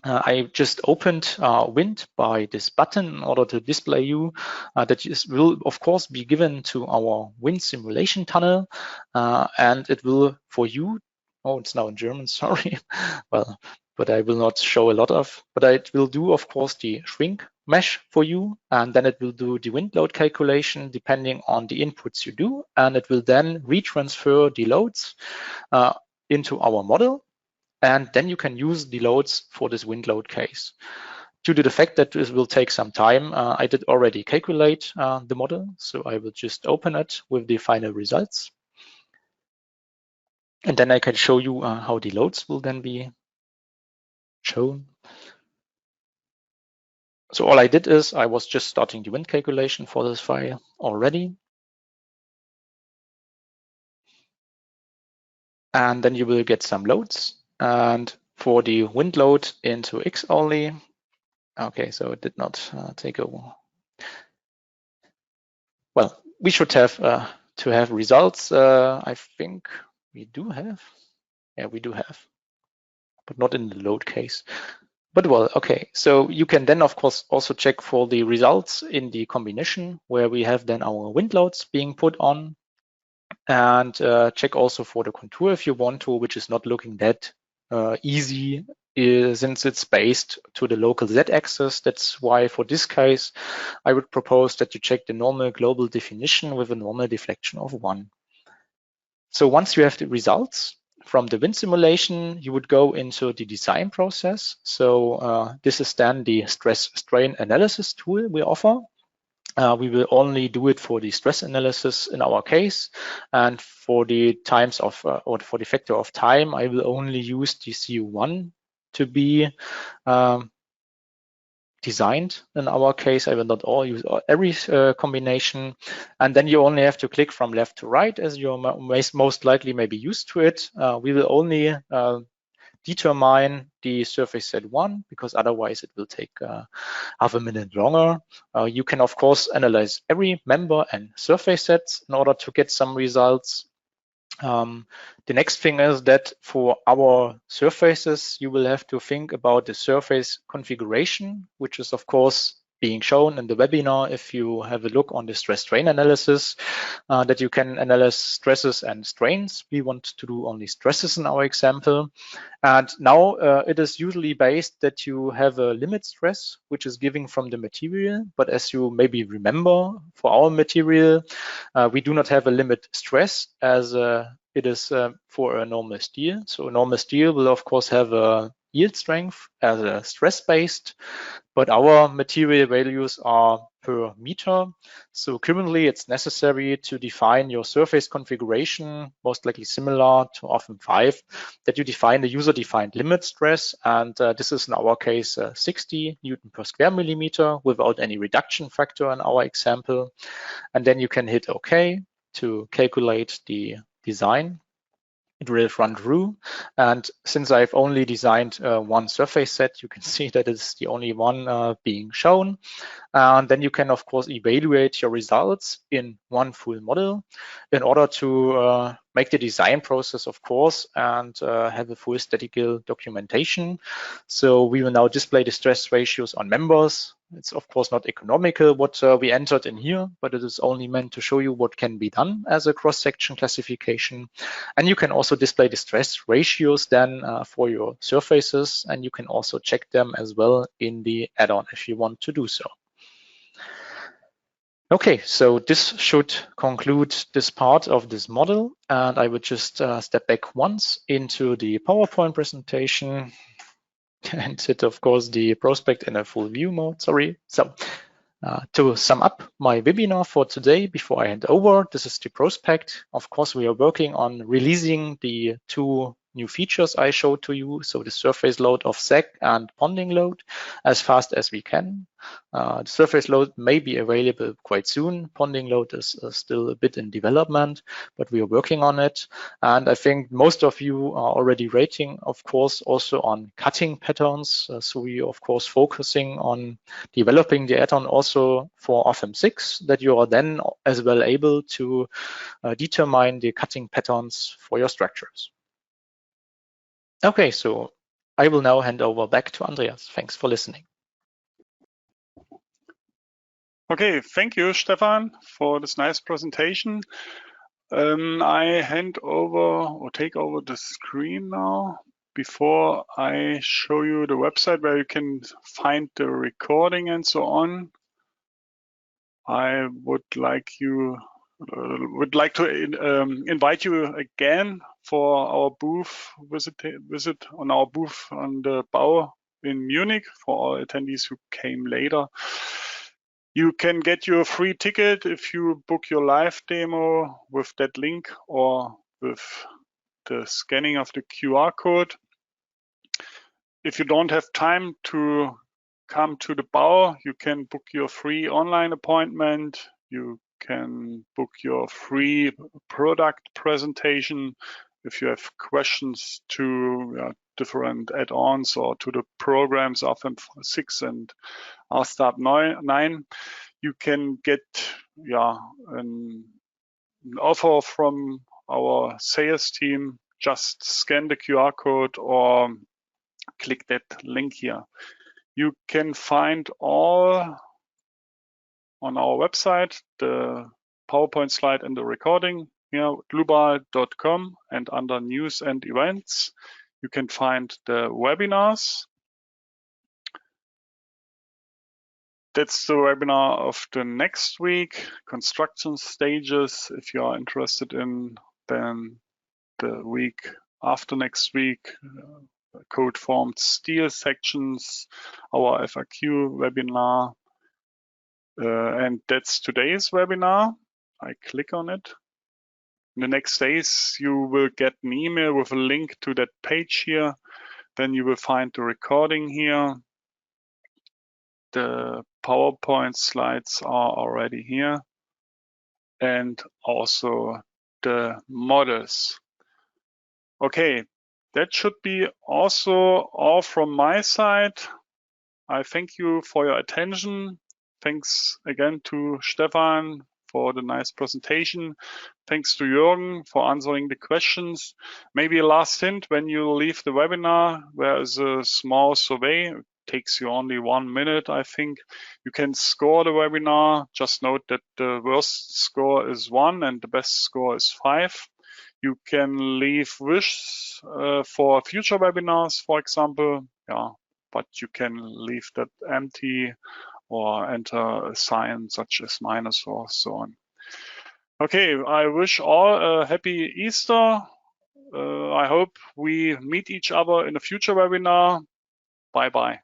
I just opened wind by this button in order to display you that will of course be given to our wind simulation tunnel, and it will for you, oh, it's now in German, sorry, well, but I will not show a lot of, but it will do of course the shrink mesh for you, and then it will do the wind load calculation depending on the inputs you do, and it will then retransfer the loads into our model. And then you can use the loads for this wind load case. Due to the fact that this will take some time, I did already calculate the model. So I will just open it with the final results. And then I can show you how the loads will then be shown. So all I did is I was just starting the wind calculation for this file already. And then you will get some loads. And for the wind load into X only, okay, so it did not take over. Well, we should have to have results. I think we do have. Yeah, we do have, but not in the load case. But well, okay. So you can then, of course, also check for the results in the combination where we have then our wind loads being put on, and check also for the contour if you want to, which is not looking that easy since it's based to the local z-axis. That's why for this case, I would propose that you check the normal global definition with a normal deflection of 1. So once you have the results from the wind simulation, you would go into the design process. So this is then the stress strain analysis tool we offer. We will only do it for the stress analysis in our case, and for the times of or for the factor of time, I will only use the CU1 to be designed. In our case, I will not use every combination, and then you only have to click from left to right, as you're most likely may be used to it. We will only determine the surface set 1, because otherwise it will take half a minute longer. You can of course analyze every member and surface sets in order to get some results. The next thing is that for our surfaces, you will have to think about the surface configuration, which is of course being shown in the webinar if you have a look on the stress strain analysis, that you can analyze stresses and strains. We want to do only stresses in our example. And now it is usually based that you have a limit stress, which is given from the material. But as you maybe remember, for our material, we do not have a limit stress as it is for a normal steel. So a normal steel will of course have a yield strength as a stress-based, but our material values are per meter. So currently it's necessary to define your surface configuration, most likely similar to Rfem 5, that you define the user-defined limit stress. And this is in our case 60 Newton per square millimeter without any reduction factor in our example. And then you can hit OK to calculate the design. It will run through, and since I've only designed one surface set, you can see that it's the only one being shown. And then you can of course evaluate your results in one full model in order to make the design process, of course, and have a full statistical documentation. So we will now display the stress ratios on members, It's of course not economical what we entered in here, but it is only meant to show you what can be done as a cross-section classification. And you can also display the stress ratios then for your surfaces, and you can also check them as well in the add-on if you want to do so. Okay, so this should conclude this part of this model, and I would just step back once into the PowerPoint presentation and hit, of course, the prospect in a full view mode, sorry. So to sum up my webinar for today, before I hand over, this is the prospect. Of course, we are working on releasing the 2 new features I showed to you, so the surface load of SEC and ponding load, as fast as we can. The surface load may be available quite soon. Ponding load is still a bit in development, but we are working on it. And I think most of you are already rating, of course, also on cutting patterns. So we are, of course, focusing on developing the add-on also for Rfem 6, that you are then as well able to determine the cutting patterns for your structures. Okay, so I will now hand over back to Andreas. Thanks for listening. Okay, thank you, Stefan, for this nice presentation. I hand over or take over the screen now. Before I show you the website where you can find the recording and so on, I would like to invite you again for our booth visit on our booth on the BAU in Munich for all attendees who came later. You can get your free ticket if you book your live demo with that link or with the scanning of the QR code. If you don't have time to come to the BAU, you can book your free online appointment. You can book your free product presentation if you have questions to different add-ons or to the programs of Rfem 6 and RSTART 9. You can get an offer from our sales team. Just scan the QR code or click that link here. You can find all on our website, the PowerPoint slide and the recording here, dlubal.com, and under news and events, you can find the webinars. That's the webinar of the next week, construction stages. If you are interested in, then the week after next week, code formed steel sections, our FAQ webinar. And that's today's webinar. I click on it. In the next days, you will get an email with a link to that page here. Then you will find the recording here. The PowerPoint slides are already here. And also the models. Okay, that should be also all from my side. I thank you for your attention. Thanks again to Stefan for the nice presentation. Thanks to Jürgen for answering the questions. Maybe a last hint, when you leave the webinar, there is a small survey. It takes you only 1 minute, I think. You can score the webinar. Just note that the worst score is 1 and the best score is 5. You can leave wishes for future webinars, for example. But you can leave that empty or enter a sign such as minus or so on. Okay, I wish all a happy Easter. I hope we meet each other in a future webinar. Bye-bye.